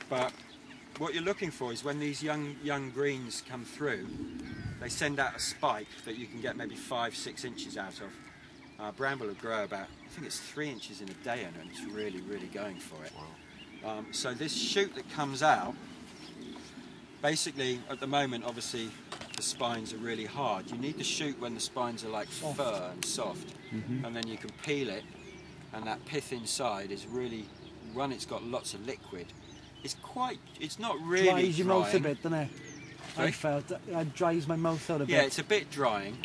But what you're looking for is when these young greens come through, they send out a spike that you can get maybe 5-6 inches out of. Bramble will grow about, I think it's 3 inches in a day, and it's really going for it. Wow. So this shoot that comes out, basically at the moment obviously the spines are really hard. You need the shoot when the spines are like fur and soft, and then you can peel it, and that pith inside is really, one, it's got lots of liquid. It's not really dries your mouth a bit, doesn't it? Sorry? I felt it dries my mouth out a bit. Yeah, it's a bit drying.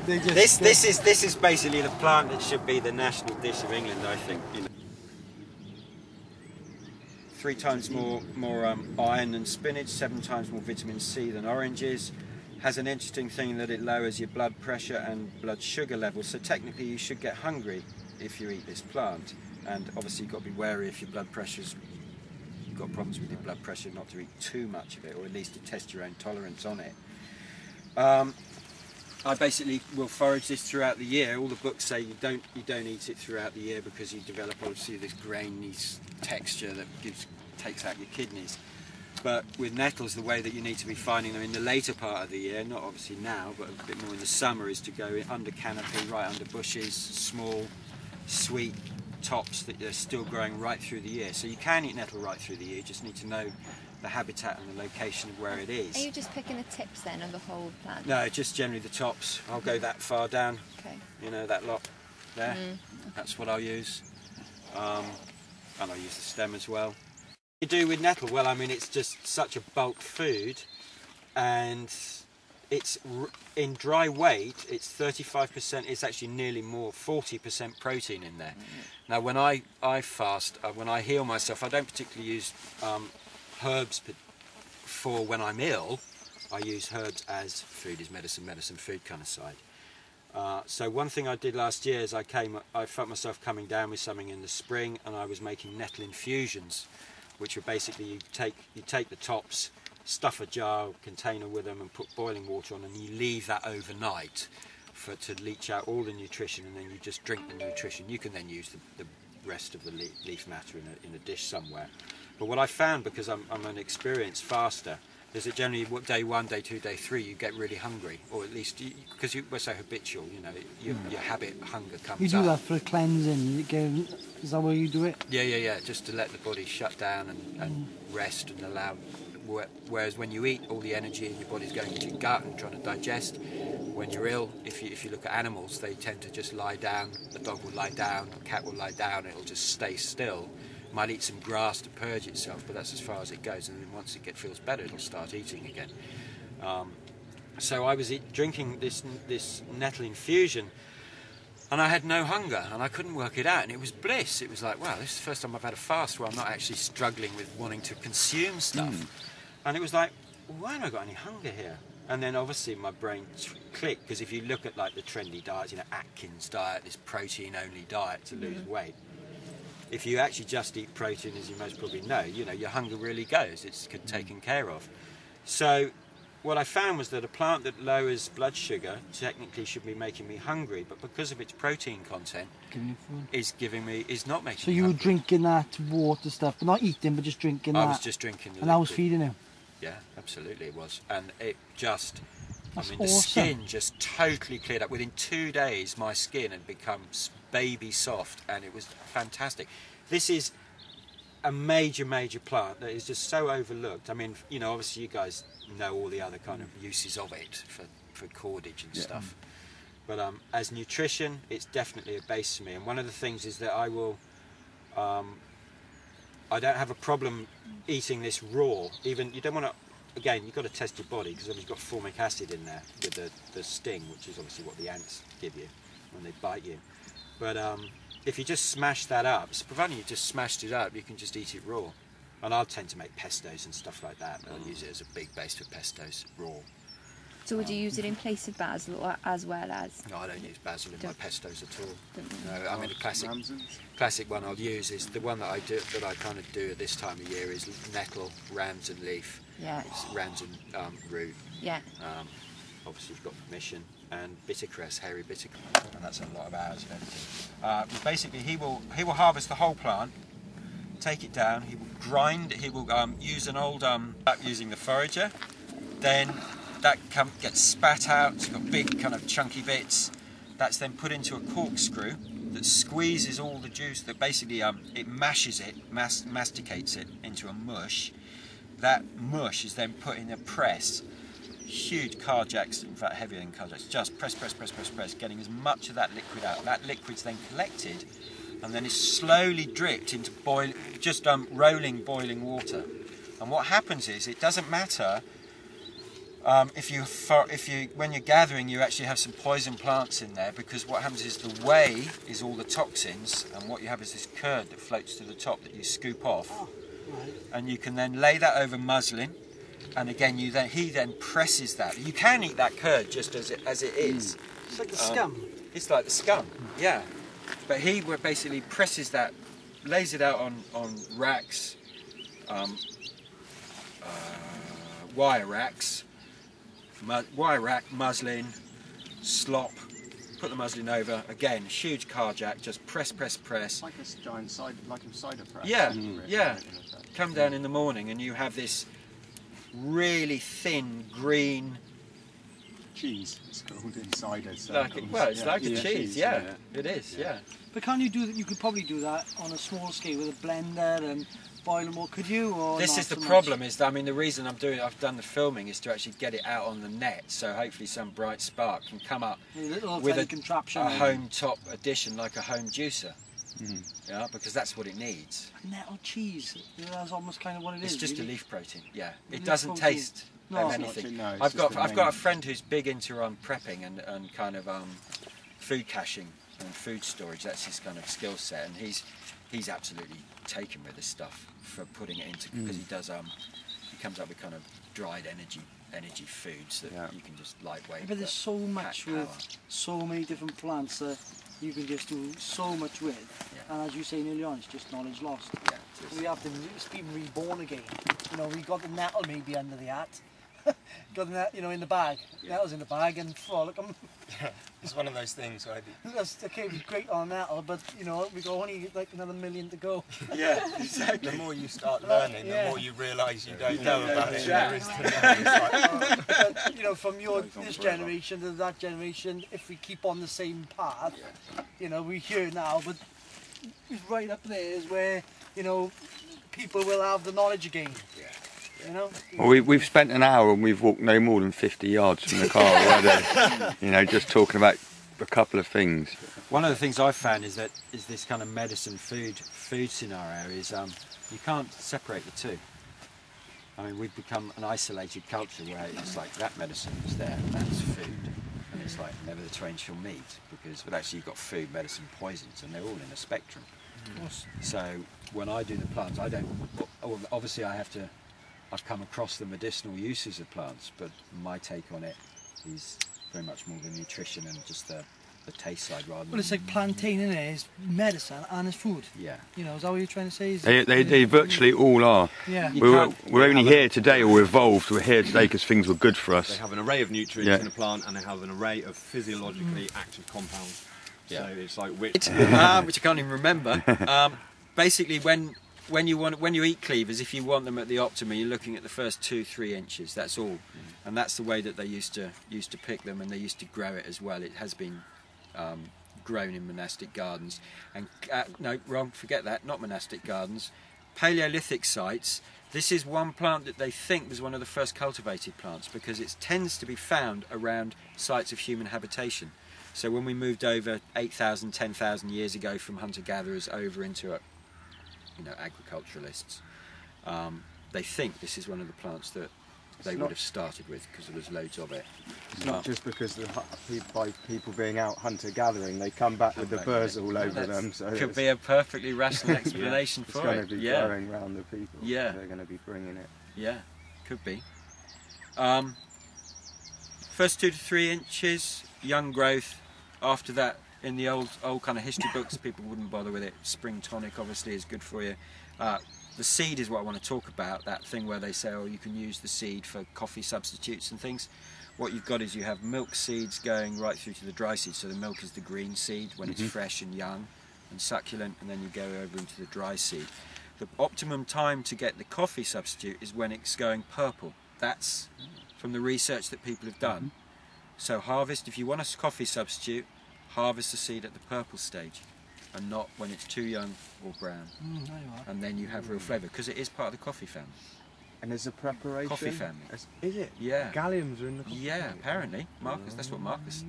This This is basically the plant that should be the national dish of England, I think. You know. 3 times more iron than spinach, 7 times more vitamin C than oranges. Has an interesting thing that it lowers your blood pressure and blood sugar levels. So technically, you should get hungry if you eat this plant. And obviously, you've got to be wary if your blood pressure's. You've got problems with your blood pressure, not to eat too much of it, or at least to test your own tolerance on it. I basically will forage this throughout the year. All the books say you don't eat it throughout the year because you develop obviously this grainy texture that takes out your kidneys. But with nettles, the way that you need to be finding them in the later part of the year, not obviously now, but a bit more in the summer, is to go under canopy, right under bushes, small, sweet tops that are still growing right through the year. So you can eat nettle right through the year, you just need to know the habitat and the location of where it is. Are you just picking the tips then of the whole plant? No, just generally the tops. I'll go that far down, okay. You know, that lot there, that's what I'll use. And I'll use the stem as well. What you do with nettle? Well, I mean, it's just such a bulk food, and it's in dry weight, it's 35%, it's actually nearly more, 40% protein in there. Now when I fast, when I heal myself, I don't particularly use herbs for when I'm ill. I use herbs as food is medicine, medicine food kind of side. So one thing I did last year is I felt myself coming down with something in the spring, and I was making nettle infusions, which were basically you take the tops, stuff a jar or container with them and put boiling water on, and you leave that overnight to leach out all the nutrition, and then you just drink the nutrition. You can then use the rest of the leaf matter in a dish somewhere. But what I found, because I'm an experienced faster, is that generally day 1, day 2, day 3 you get really hungry, or at least because we're so habitual, you know, your habit hunger comes up. You do that for a cleansing, is that why you do it? Yeah, just to let the body shut down and rest and allow. Whereas when you eat, all the energy in your body's going into your gut and trying to digest. When you're ill, if you look at animals, they tend to just lie down. The dog will lie down, a cat will lie down, it'll just stay still. Might eat some grass to purge itself, but that's as far as it goes, and then once it feels better, it'll start eating again. So I was drinking this nettle infusion, and I had no hunger, and I couldn't work it out, and it was bliss. It was like, wow, this is the first time I've had a fast where I'm not actually struggling with wanting to consume stuff. And it was like, why haven't I got any hunger here? And then obviously my brain clicked, because if you look at like the trendy diets, you know, Atkins diet, this protein-only diet to lose weight, if you actually just eat protein, as you most probably know, you know, your hunger really goes. It's taken care of. So what I found was that a plant that lowers blood sugar technically should be making me hungry, but because of its protein content, is not making me hungry. So you were drinking that water stuff, but not eating, but just drinking that? I was just drinking the liquid. And I was feeding you? Yeah, absolutely it was. And it just, That's the skin just totally cleared up. Within 2 days, my skin had become baby soft, and it was fantastic. This is a major plant that is just so overlooked. I mean, you know, obviously you guys know all the other kind of uses of it for cordage and stuff. But as nutrition, it's definitely a base to me. And one of the things is that I will, I don't have a problem eating this raw. Even, you don't want to, again, you've got to test your body, because you've got formic acid in there with the sting, which is obviously what the ants give you when they bite you. But if you just smash that up, so providing you just smashed it up, you can just eat it raw. And I'll tend to make pestos and stuff like that. I'll use it as a big base for pestos, raw. So would you use it in place of basil, or as well as? No, I don't use basil in my pestos at all. No, I mean the classic one I'll use is the one that I kind of do at this time of year is nettle, ramson leaf. Yeah. It's ramson root. Yeah. Obviously you've got permission, and bittercress, hairy bittercress, and that's a lot of hours of editing. Basically, he will harvest the whole plant, take it down, he will grind, he will use an old, using the forager, then that gets spat out, it's got big kind of chunky bits, that's then put into a corkscrew that squeezes all the juice, that basically it mashes it, masticates it into a mush. That mush is then put in a press, huge car jacks, in fact heavier than car jacks, just press, getting as much of that liquid out. That liquid's then collected and then is slowly dripped into rolling boiling water. And what happens is, it doesn't matter when you're gathering, you actually have some poison plants in there, because what happens is the whey is all the toxins, and what you have is this curd that floats to the top that you scoop off. Oh, right. And you can then lay that over muslin, and again he then presses that. You can eat that curd just as it is. It's like the scum. It's like the scum, yeah. But he basically presses that, lays it out on racks, wire racks, wire rack, muslin, slop, put the muslin over, again, huge car jack, just press. Like a giant cider, like a cider press. Yeah, yeah. Come down in the morning and you have this really thin, green... Cheese, it's called in cider. it's like a cheese, yeah. It is, yeah. But can't you do that? You could probably do that on a small scale with a blender and boil them, or could you? Or this not is the so much? problem. The reason I've done the filming is to actually get it out on the net, so hopefully some bright spark can come up with a contraption, a home top addition, like a home juicer. Yeah, because that's what it needs. Nettle cheese. That's almost kind of what it is. It's just really. a leaf protein. Yeah, it Leaf doesn't protein. taste No, of it's anything. not, no, it's I've just got the a friend who's big into prepping and kind of food caching and food storage. That's his kind of skill set, and he's absolutely taken with this stuff for putting it into, because he does he comes up with kind of dried energy foods that you can just lightweight. But there's so much power. with so many different plants that you can just do so much with. Yeah. And as you say earlier on, it's just knowledge lost. Yeah, it is. We have to be reborn again. You know, we got the nettle maybe under the hat. Got the net, in the bag. Nettle's in the bag, and look, It's one of those things where that's okay. We're great on nettle, but we got only like another million to go. Yeah, exactly. the more you start learning, Yeah. the more you realise you don't know about it. Yeah. There is to know. It's like, But from this generation to that generation, if we keep on the same path, we're here now, but it's right up there is where people will have the knowledge again. Well, we've spent an hour and we've walked no more than 50 yards from the car already. Just talking about a couple of things. One of the things I've found is this kind of medicine food scenario is you can't separate the two. I mean, we've become an isolated culture where it's like that medicine is there, and that's food, and it's like never the twain shall meet, but actually you've got food, medicine, poisons, and they're all in a spectrum. So when I do the plants, obviously I've come across the medicinal uses of plants, but my take on it is very much more the nutrition and just the taste side rather than... Well, it's like plantain in it is medicine and it's food. Yeah. Is that what you're trying to say? They virtually all are. Yeah. We're only here today, or evolved. We're here today because things were good for They us. have an array of nutrients in a plant, and they have an array of physiologically active compounds. Yeah. So it's like which which I can't even remember. Basically, when you eat cleavers, if you want them at the optimum, you're looking at the first 2-3 inches. That's all, and that's the way that they used to pick them, and they used to grow it as well. It has been grown in monastic gardens, and no, wrong, forget that, not monastic gardens, Paleolithic sites. This is one plant that they think was one of the first cultivated plants, because it tends to be found around sites of human habitation. So when we moved over 8,000, 10,000 years ago from hunter-gatherers over into agriculturalists, they think this is one of the plants that they would have started with, because there was loads of it. It's not just because by people being out hunter-gathering, they come back with the burrs all over them. So could be a perfectly rational explanation it's for going it. to be going round the people. Yeah. They're going to be bringing it. Yeah, could be. First 2 to 3 inches, young growth. After that, in the old kind of history books, people wouldn't bother with it. Spring tonic obviously is good for you. The seed is what I want to talk about, that thing where they say, oh, you can use the seed for coffee substitutes and things. What you've got is you have milk seeds going right through to the dry seed. So the milk is the green seed when it's fresh and young and succulent, and then you go over into the dry seed. the optimum time to get the coffee substitute is when it's going purple. That's from the research that people have done. So harvest, if you want a coffee substitute, harvest the seed at the purple stage and not when it's too young or brown. There you are. And then you have real flavour, because it is part of the coffee family. And there's a preparation. Coffee family. Is it? Yeah. Galliums are in the coffee Yeah, family? apparently. Marcus, that's what Marcus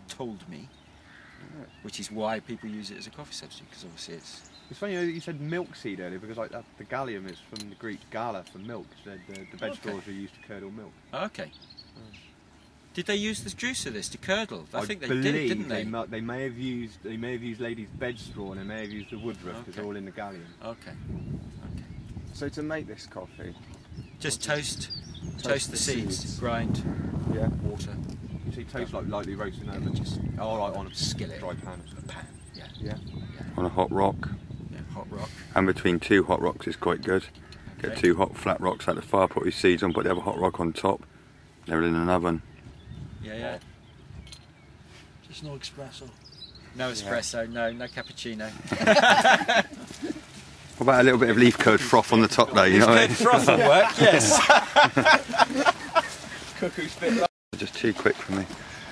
told me. Which is why people use it as a coffee substitute, because obviously it's... It's funny that you said milk seed earlier, because like that, the gallium is from the Greek gala, for milk. So the veg straws are used to curdle milk. Okay. Did they use the juice of this to curdle? I think they believe did, didn't they? They may have used ladies' veg straw, and they may have used the woodruff, because they're all in the gallium. Okay. So to make this coffee, Just toast the seeds, grind, yeah, water, You see toast like lightly roasting over, just on a skillet, dry pan. a pan. Yeah. yeah. On a hot rock. Yeah, hot rock. And between two hot rocks is quite good. Get Okay. 2 hot flat rocks out the fire, put your seeds on, put the other hot rock on top. They're in an oven. Yeah. Just no espresso. No espresso, no cappuccino. What about a little bit of leaf curd froth on the top though, you know what I mean? Froth will work, yes. Cuckoo spit. Just too quick for me.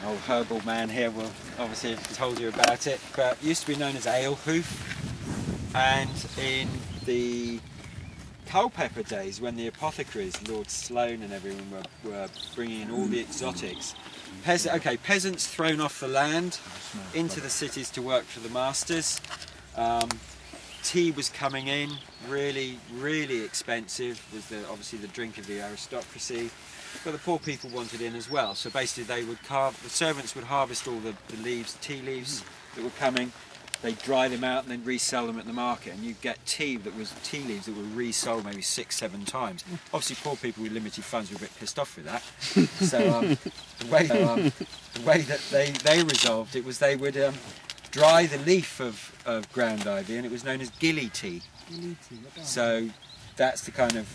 Old herbal man here will obviously have told you about it, but it used to be known as ale hoof. And in the Culpeper days, when the apothecaries, Lord Sloane and everyone were bringing in all the exotics, peasants thrown off the land into the cities to work for the masters. Tea was coming in, really expensive, was obviously the drink of the aristocracy, but the poor people wanted in as well. So basically the servants would harvest all the leaves, tea leaves that were coming, they'd dry them out and then resell them at the market, and you'd get tea leaves that were resold maybe 6-7 times. Obviously poor people with limited funds were a bit pissed off with that. So the way that they resolved it was they would dry the leaf of ground ivy, and it was known as gilly tea. So that's the kind of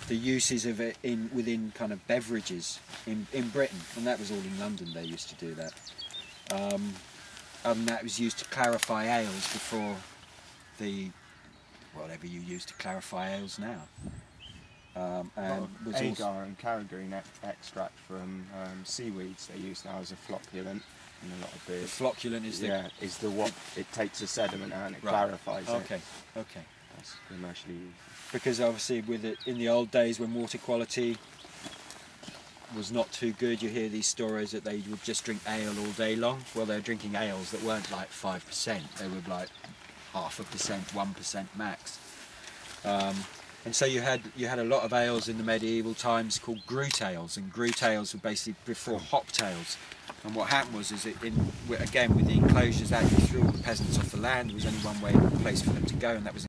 the uses of it within kind of beverages in Britain, and that was all in London. They used to do that. And that was used to clarify ales before the whatever you use to clarify ales now. And was also, agar and carrageen extract from seaweeds they use now as a flocculant in a lot of the beers. flocculant is the is the what it takes a sediment and it Right. clarifies it. okay. That's commercially used. Because obviously with it in the old days when water quality was not too good, you hear these stories that they would just drink ale all day long. Well, they were drinking ales that weren't like 5%, they were like 0.5%, 1% max. And so you had a lot of ales in the medieval times called groot ales, and groot ales were basically before hopped ales. And what happened was again with the enclosures that you threw all the peasants off the land, there was only one place for them to go, and that was